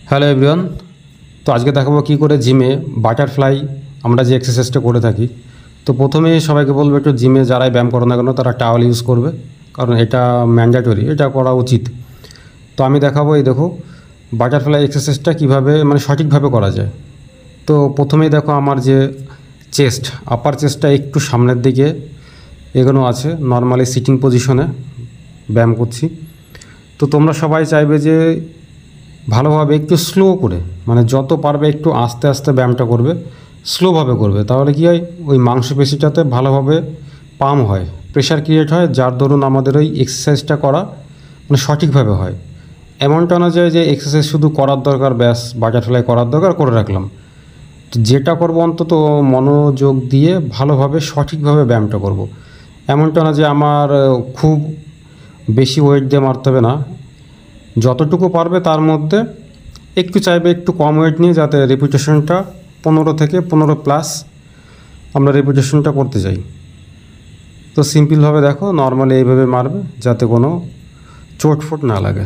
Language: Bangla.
Hello everyone. তো আজকে দেখাবো কী করে জিমে বাটারফ্লাই আমরা যে এক্সারসাইজটা করে থাকি। তো প্রথমে সবাইকে বলবো একটু জিমে যারাই ব্যায়াম করো না কেন তারা টাওয়াল ইউজ করবে, কারণ এটা ম্যান্ডেটরি, এটা করা উচিত। তো আমি দেখাবো, এই দেখো বাটারফ্লাই এক্সারসাইজটা কীভাবে মানে সঠিকভাবে করা যায়। তো প্রথমেই দেখো আমার যে চেস্ট, আপার চেস্টটা একটু সামনের দিকে এগোনো আছে, নর্মালি সিটিং পজিশনে ব্যায়াম করছি। তো তোমরা সবাই চাইবে যে ভালোভাবে একটু স্লো করে, মানে যত পারবে একটু আস্তে আস্তে ব্যায়ামটা করবে, স্লোভাবে করবে। তাহলে কী হয়, ওই মাংসপেশিটাতে ভালোভাবে পাম্প হয়, প্রেশার ক্রিয়েট হয়, যার দরুন আমাদের ওই এক্সারসাইজটা করা মানে সঠিকভাবে হয়। এমনটা না যায় যে এক্সারসাইজ শুধু করার দরকার, ব্যাস বাটারফ্লাই করার দরকার করে রাখলাম। তো যেটা করবো অন্তত মনোযোগ দিয়ে ভালোভাবে সঠিকভাবে ব্যায়ামটা করব। এমনটা না যে আমার খুব বেশি ওয়েট দিয়ে মারতে হবে না, যতটুকু পারবে তার মধ্যে একটু চাইবে একটু কম ওয়েট নিয়ে, যাতে রেপুটেশনটা 15 থেকে 15+ আমরা রেপুটেশনটা করতে চাই। তো সিম্পলভাবে দেখো, নর্মালি এইভাবে মারবে যাতে কোনো চোট ফোট না লাগে।